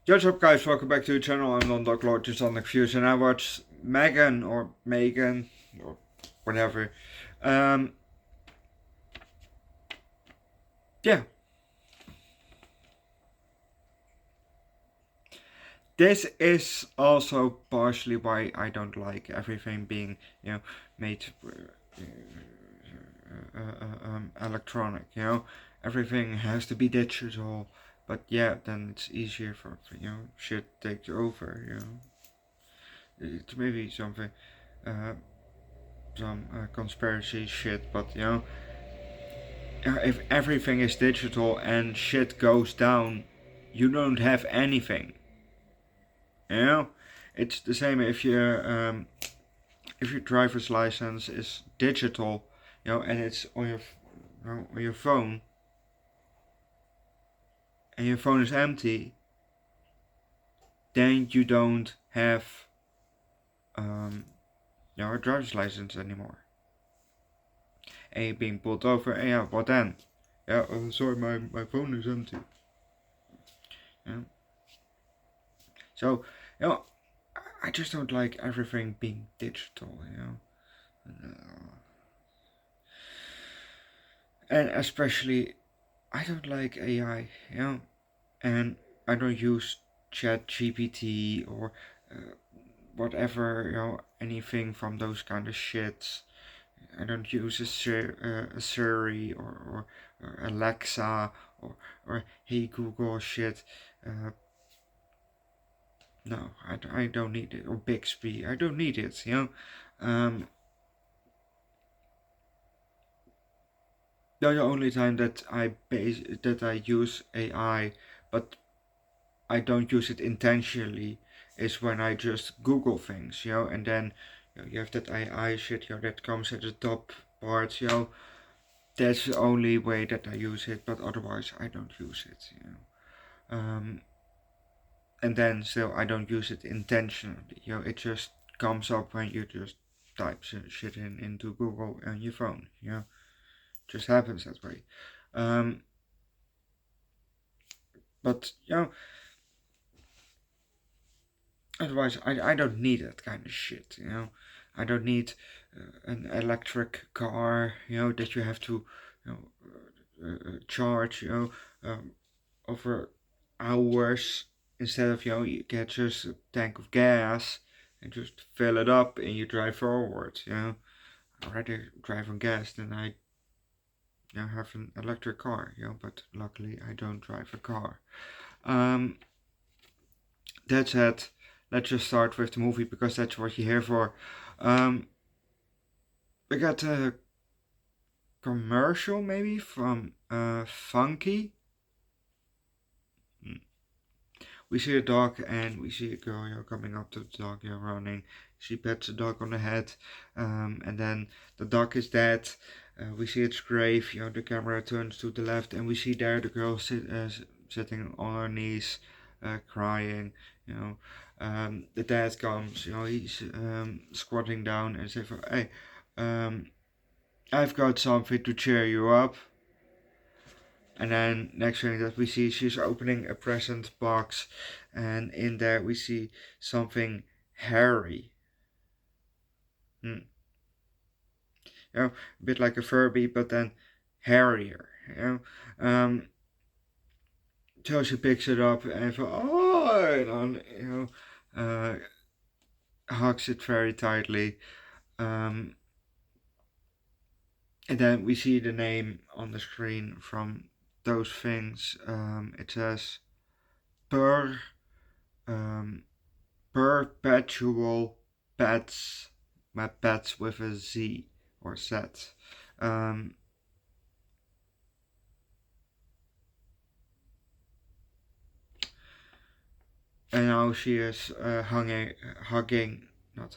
Yo, what's up guys, welcome back to the channel. I'm Underdog Lord, just on the views, and I watched M3GAN or M3GAN or whatever. Yeah. This is also partially why I don't like everything being, made electronic, Everything has to be digital, but yeah, then it's easier for, shit takes over, It's maybe something, some conspiracy shit, but if everything is digital and shit goes down, you don't have anything. It's the same if your driver's license is digital, and it's on your phone, and your phone is empty, then you don't have a driver's license anymore. And you're being pulled over, and yeah, what then? Yeah, sorry, my phone is empty. Yeah. So, I just don't like everything being digital, And especially, I don't like AI, and I don't use Chat GPT or whatever, anything from those kind of shits. I don't use a Siri or Alexa or Hey Google shit. No, I don't need it. Or Bixby, I don't need it, The only time that I use AI, but I don't use it intentionally, is when I just Google things, and then you have that AI shit, that comes at the top part, That's the only way that I use it, but otherwise I don't use it, And then still I don't use it intentionally, It just comes up when you just type shit into Google on your phone, Just happens that way. But otherwise I don't need that kind of shit, I don't need an electric car, that you have to, charge, over hours, instead of, you get just a tank of gas and just fill it up and you drive forward, I'd rather drive on gas than I have an electric car, but luckily I don't drive a car. That said, let's just start with the movie because that's what you're here for. We got a commercial maybe from Funky. We see a dog and we see a girl, coming up to the dog, running. She pets the dog on the head, and then the dog is dead. We see its grave. The camera turns to the left, and we see there the girl sitting on her knees, crying. The dad comes. He's squatting down and says, "Hey, I've got something to cheer you up." And then next thing that we see, she's opening a present box, and in there we see something hairy. A bit like a Furby, but then hairier. So she picks it up and hugs it very tightly. And then we see the name on the screen from those things. It says per perpetual pets, my pets with a Z or Z. And now she is hugging the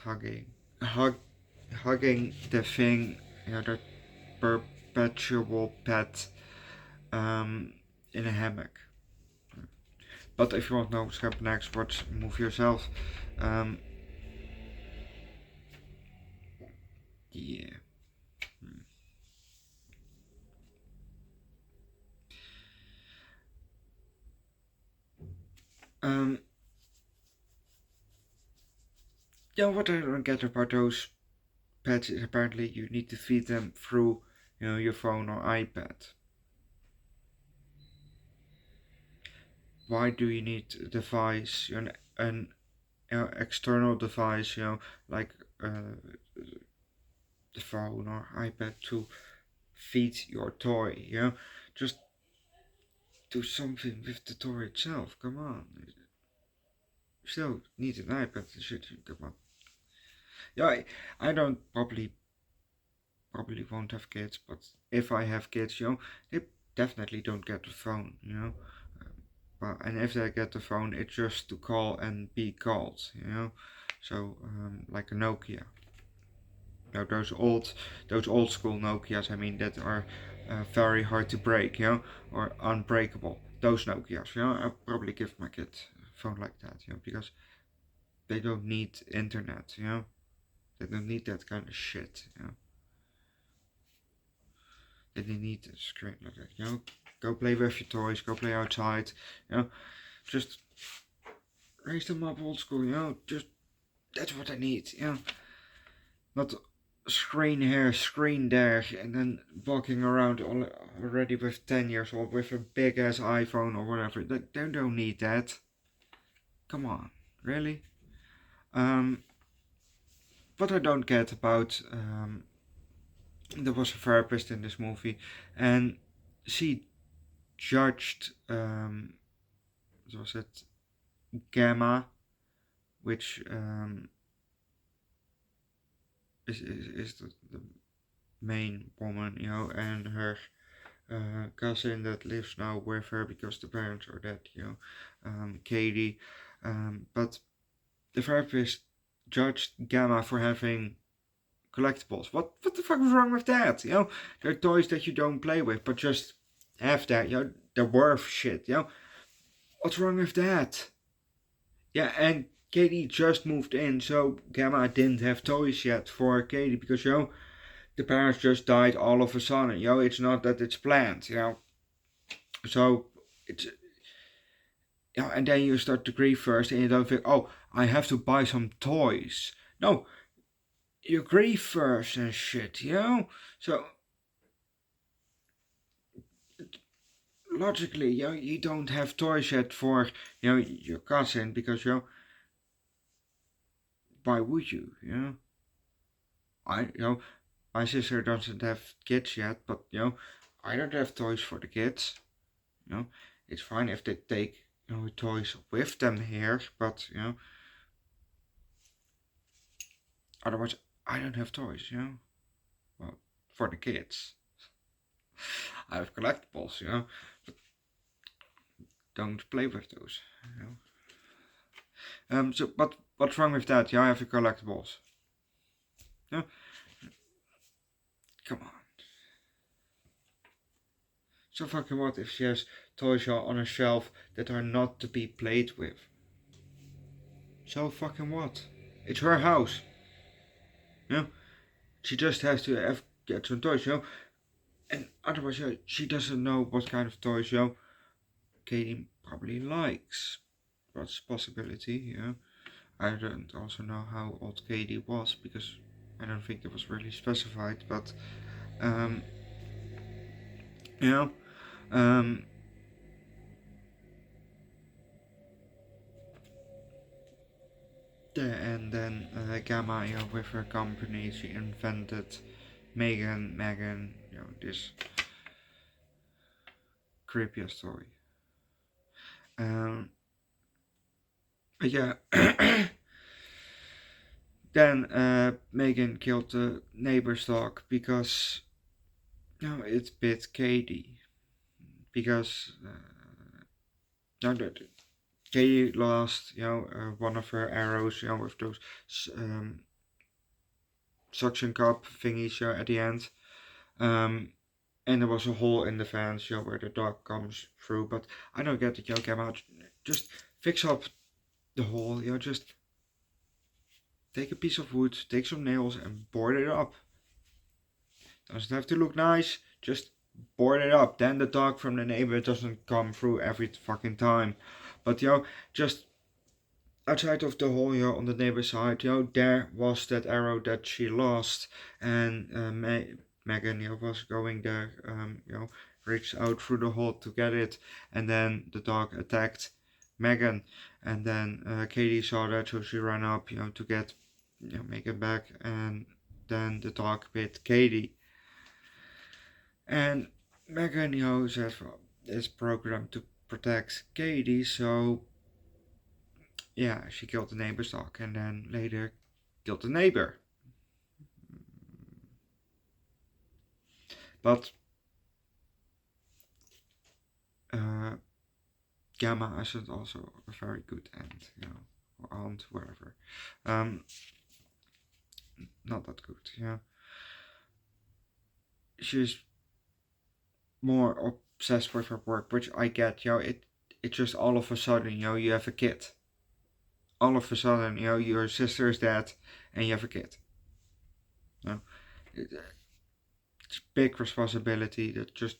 thing, the perpetual pet, in a hammock. But if you want to know what's happening next, watch the movie yourself. Yeah. Um, yeah, what I don't get about those pets is apparently you need to feed them through, your phone or iPad. Why do you need a device, an external device, like the phone or iPad to feed your toy, Just do something with the toy itself. Come on. You still need an iPad and shit. Come on. Yeah, I don't probably won't have kids, but if I have kids, they definitely don't get the phone, and if they get the phone, it's just to call and be called, So like a Nokia. You know, those old school Nokias. I mean, that are very hard to break, or unbreakable. Those Nokias, I'll probably give my kid a phone like that, because they don't need internet, They don't need that kind of shit, They don't need a screen like that, Go play with your toys, go play outside, Just raise them up old school, Just that's what I need, Not screen here, screen there, and then walking around already with 10 years old with a big ass iPhone or whatever. They don't need that. Come on, really? Um, what I don't get about there was a therapist in this movie, and she judged what was it, Gamma, which is the main woman, and her cousin that lives now with her because the parents are dead, Katie. But the therapist judged Gamma for having collectibles. What the fuck was wrong with that? They're toys that you don't play with, but just have that, they're worth shit, What's wrong with that? Yeah, and Katie just moved in, so Gamma didn't have toys yet for Katie because, the parents just died all of a sudden, It's not that it's planned, So it's and then you start to grieve first, and you don't think, oh, I have to buy some toys. No, you grieve first and shit, So logically, you don't have toys yet for your cousin because why would you, I my sister doesn't have kids yet, but I don't have toys for the kids. It's fine if they take toys with them here, but otherwise I don't have toys. Well, for the kids. I have collectibles. But don't play with those. So, but what's wrong with that? I have the collectibles. Yeah. Come on. So fucking what if she has toys on a shelf that are not to be played with? So fucking what? It's her house. She just has to get some toys, And otherwise, she doesn't know what kind of toys, Katie probably likes. That's a possibility, I don't also know how old Katie was because I don't think it was really specified, but um, you know, um, and then Gamma, with her company, she invented M3GAN, this creepy story. Um, yeah. Then M3GAN killed the neighbor's dog because it bit Katie. Because no, Katie lost one of her arrows, with those suction cup thingies at the end. And there was a hole in the fence where the dog comes through. But I don't get it, Gamma. Just fix up the hole, just take a piece of wood, take some nails and board it up. Doesn't have to look nice, just board it up. Then the dog from the neighbor doesn't come through every fucking time. But just outside of the hole, on the neighbor's side, there was that arrow that she lost, and M3GAN, was going there, reached out through the hole to get it, and then the dog attacked M3GAN, and then Katie saw that, so she ran up, to get, M3GAN back, and then the dog bit Katie, and M3GAN, said, well, is programmed to protect Katie, so yeah, she killed the neighbor's dog and then later killed the neighbor. But Gamma isn't also a very good end, or aunt, whatever. Not that good, She's more obsessed with her work, which I get, it's just all of a sudden, you have a kid. All of a sudden, your sister is dead and you have a kid. It's a big responsibility that just,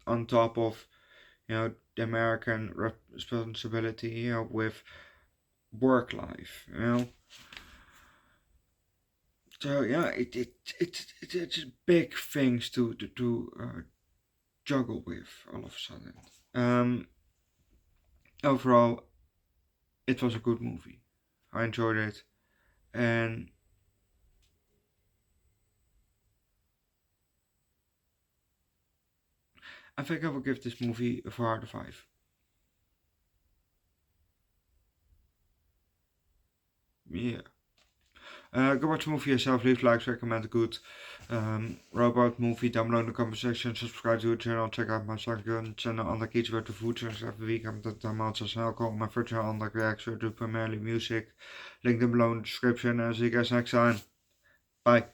on top of, the American responsibility, with work life, So yeah, it's big things to juggle with all of a sudden. Overall, it was a good movie. I enjoyed it, and I think I will give this movie a 4 out of 5. Yeah. Go watch the movie yourself, leave likes, recommend a good robot movie down below in the comment section. Subscribe to the channel, check out my second channel Underdog Eats, where the food shows every week. I'm the amounts as alcohol. My first channel Underdog Reacts, where I do primarily music. Link down below in the description, and I'll see you guys next time. Bye.